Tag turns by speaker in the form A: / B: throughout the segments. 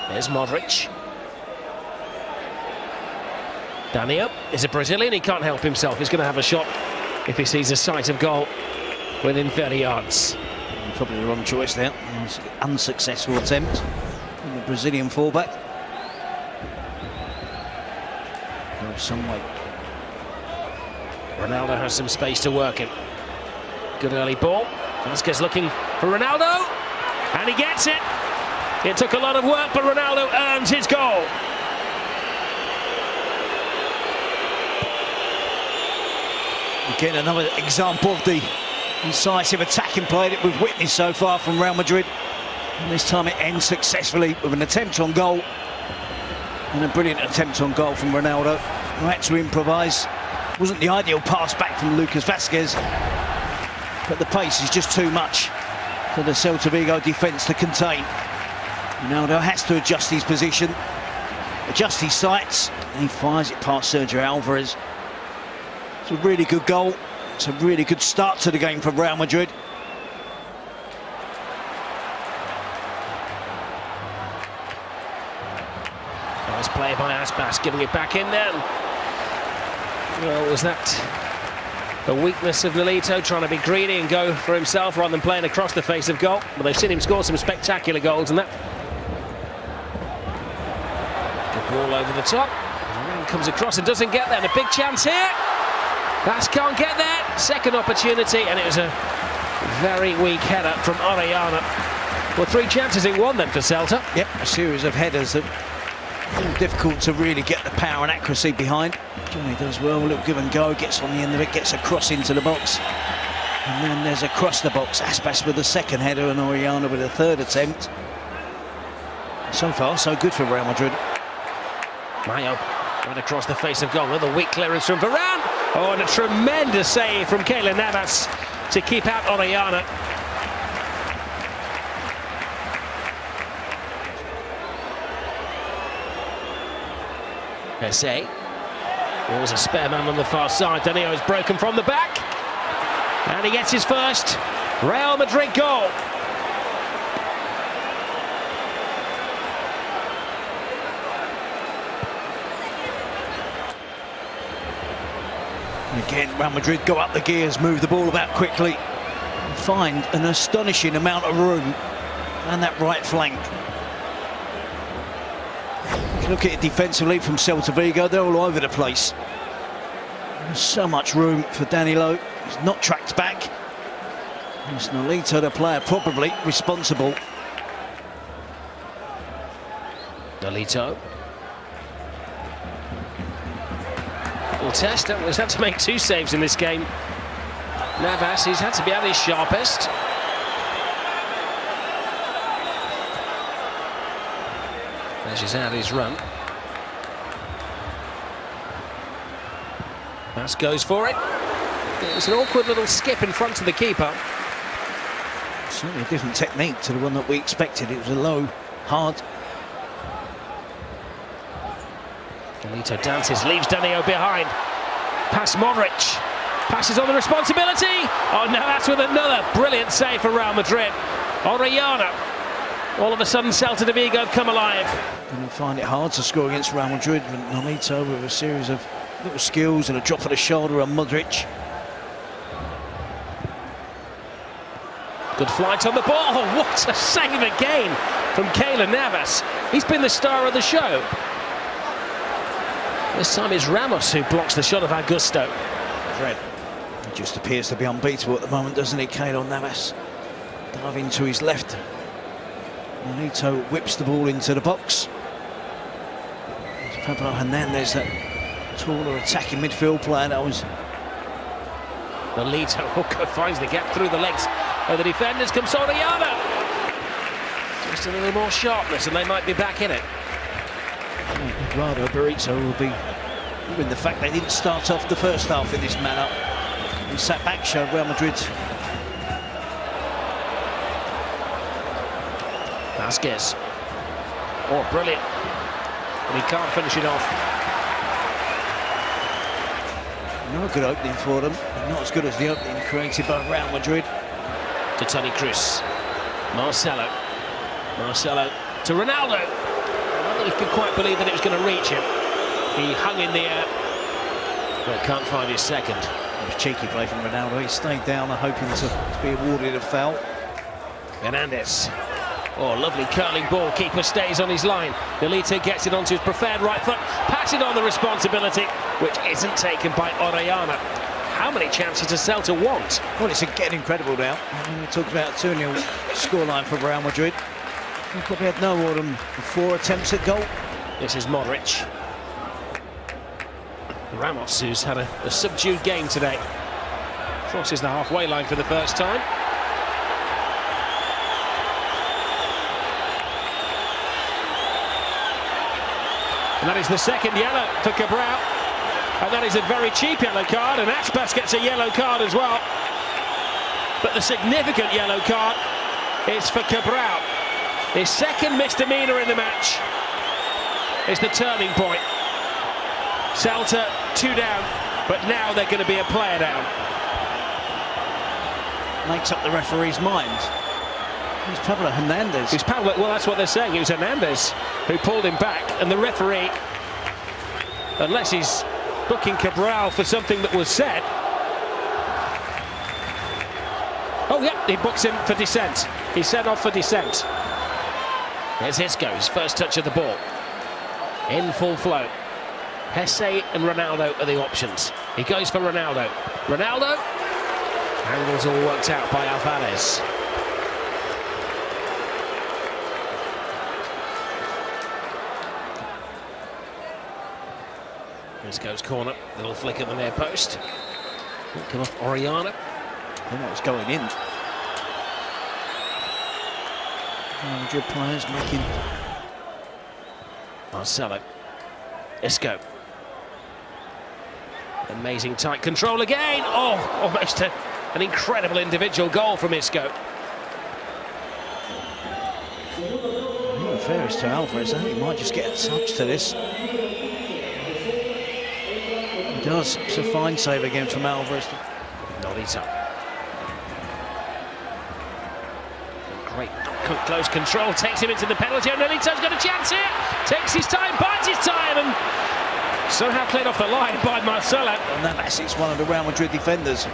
A: There's Modric. Danilo is a Brazilian, he can't help himself. He's going to have a shot if he sees a sight of goal within 30 yards.
B: Probably the wrong choice there. It was an unsuccessful attempt from the Brazilian fullback. Goes some way.
A: Ronaldo has some space to work in. Good early ball. Vasquez looking for Ronaldo, and he gets it. It took a lot of work, but Ronaldo earns his goal.
B: Again, another example of the incisive attacking play that we've witnessed so far from Real Madrid. And this time it ends successfully with an attempt on goal. And a brilliant attempt on goal from Ronaldo, who had to improvise. Wasn't the ideal pass back from Lucas Vasquez, but the pace is just too much for the Celta Vigo defence to contain. Ronaldo has to adjust his position, adjust his sights, and he fires it past Sergio Alvarez. It's a really good goal. It's a really good start to the game for Real Madrid.
A: Nice play by Aspas, giving it back in then. Well, was that the weakness of Nolito, trying to be greedy and go for himself rather than playing across the face of goal? But they've seen him score some spectacular goals, and that ball over the top, and comes across and doesn't get there, and a big chance here. Bas can't get there, second opportunity, and it was a very weak header from Orellana. Well, 3 chances in 1 then for Celta.
B: Yep, a series of headers that are difficult to really get the power and accuracy behind. Johnny does well, a little give and go, gets on the end of it, gets a cross into the box. And then there's across the box, Aspas with the second header and Orellana with a third attempt. So far, so good for Real Madrid.
A: Mayo right across the face of goal. Another weak clearance from Varane. Oh, and a tremendous save from Keylor Navas to keep out Orellana. Essay. There's a spare man on the far side. Danilo is broken from the back. And he gets his first Real Madrid goal.
B: Again, Real Madrid go up the gears, move the ball about quickly, and find an astonishing amount of room and that right flank. If you look at it defensively from Celta Vigo, they're all over the place. There's so much room for Danilo. He's not tracked back. It's Nolito, the player, probably responsible.
A: Nolito. Test, he's had to make 2 saves in this game. Navas, he's had to be at his sharpest. Measures out his run. Mas goes for it. It was an awkward little skip in front of the keeper.
B: Certainly a different technique to the one that we expected. It was a low, hard.
A: Nolito dances, leaves Danilo behind. Pass Modric. Passes on the responsibility. Oh, Navas with another brilliant save for Real Madrid. Orellana. All of a sudden, Celta Vigo come alive.
B: Going to find it hard to score against Real Madrid, but Nolito with a series of little skills and a drop of the shoulder on Modric.
A: Good flight on the ball. Oh, what a save again from Keylor Navas. He's been the star of the show. This time it's Ramos who blocks the shot of Augusto.
B: Red. He just appears to be unbeatable at the moment, doesn't he, Keylor Navas? Diving to his left. Nolito whips the ball into the box. It's Pablo Hernandez that taller attacking midfield player. That was
A: Nolito Hooker finds the gap through the legs of the defenders. Comes Orellana. Just a little more sharpness and they might be back in it.
B: Eduardo Burrito will be given the fact they didn't start off the first half in this manner. And sat back showed Real Madrid.
A: Vasquez. Oh, brilliant. And he can't finish it off.
B: Not a good opening for them. Not as good as the opening created by Real Madrid.
A: To Toni Kroos. Marcelo. Marcelo to Ronaldo. I don't think he could quite believe that it was going to reach him. He hung in the air, but can't find his second.
B: It was cheeky play from Ronaldo. He stayed down, hoping to be awarded a foul.
A: Hernandez. Oh, lovely curling ball. Keeper stays on his line. Nolito gets it onto his preferred right foot. Passing on the responsibility, which isn't taken by Orellana. How many chances does Celta want?
B: Well, it's getting incredible now. We're talking about a 2-0 scoreline for Real Madrid. We've probably had no more than 4 attempts at goal.
A: This is Modric. Ramos, who's had a subdued game today, crosses the halfway line for the first time. And that is the second yellow for Cabral. And that is a very cheap yellow card, and Aspas gets a yellow card as well. But the significant yellow card is for Cabral. His second misdemeanor in the match is the turning point. Celta 2 down, but now they're going to be a player down.
B: Makes up the referee's mind. It's Pablo Hernandez.
A: It's Pablo, well, that's what they're saying. It was Hernandez who pulled him back, and the referee, unless he's booking Cabral for something that was said. Oh, yeah, he books him for dissent. He's sent off for dissent. There's Isco, his first touch of the ball. In full flow. Hesse and Ronaldo are the options. He goes for Ronaldo. Ronaldo. Angles all worked out by Alvarez. Isco's corner. Little flick at the near post. Won't come off Orellana.
B: I think that was going in. Real Madrid players making...
A: Marcelo. Isco. Amazing tight control again. Oh, almost an incredible individual goal from Isco.
B: In fairness to Alvarez, I think he might just get a touch to this. He does. It's a fine save again from Alvarez.
A: Nolito. Great close control, takes him into the penalty area. Nolito's got a chance here. Takes his time, bides his time, and somehow cleared off the line by Marcelo.
B: And that's one of the Real Madrid defenders.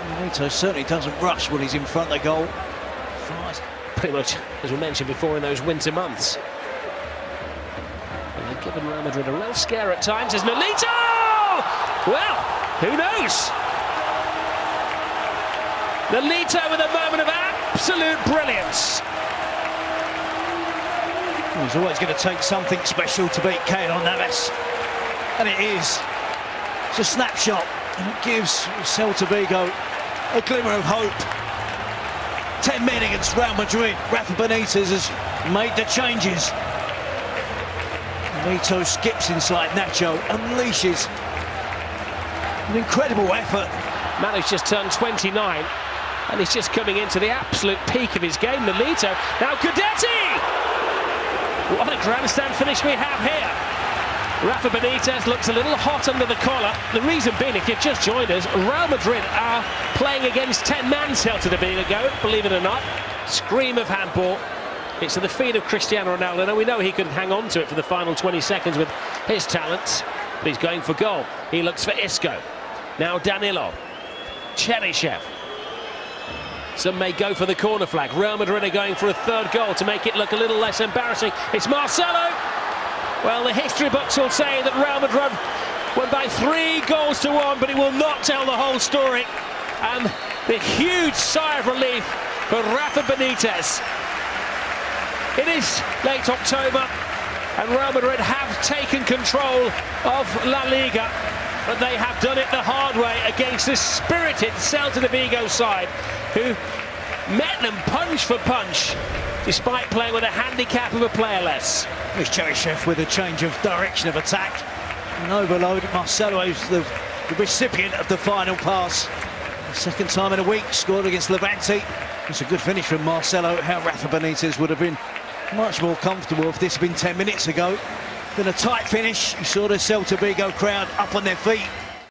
B: Nolito certainly doesn't rush when he's in front of the goal. Flies.
A: Pretty much, as we mentioned before, in those winter months. And they've given Real Madrid a real scare at times as Nolito! Well, who knows? Nolito with a moment of absolute brilliance.
B: Well, he's always going to take something special to beat Keylor Navas. And it is. It's a snapshot, and it gives Celta Vigo a glimmer of hope. 10 men against Real Madrid. Rafa Benitez has made the changes. Nolito skips inside Nacho, unleashes an incredible effort.
A: Man who's just turned 29, and he's just coming into the absolute peak of his game. Nolito, now Guidetti! What a grandstand finish we have here. Rafa Benitez looks a little hot under the collar. The reason being, if you've just joined us, Real Madrid are playing against 10-man Celta Vigo, believe it or not. Scream of handball. It's to the feet of Cristiano Ronaldo. Now, we know he couldn't hang on to it for the final 20 seconds with his talents, but he's going for goal. He looks for Isco. Now Danilo. Cheryshev. Some may go for the corner flag. Real Madrid are going for a third goal to make it look a little less embarrassing. It's Marcelo. Well, the history books will say that Real Madrid won by 3-1, but it will not tell the whole story. And the huge sigh of relief for Rafa Benitez. It is late October, and Real Madrid have taken control of La Liga, but they have done it the hard way against this spirited Celta Vigo side, who met them punch for punch, despite playing with a handicap of a player less.
B: Here's Cheryshev with a change of direction of attack. An overload. Marcelo is the recipient of the final pass. The second time in a week, scored against Levante. It's a good finish from Marcelo. How Rafa Benitez would have been much more comfortable if this had been 10 minutes ago. Been a tight finish. You saw the Celta Vigo crowd up on their feet.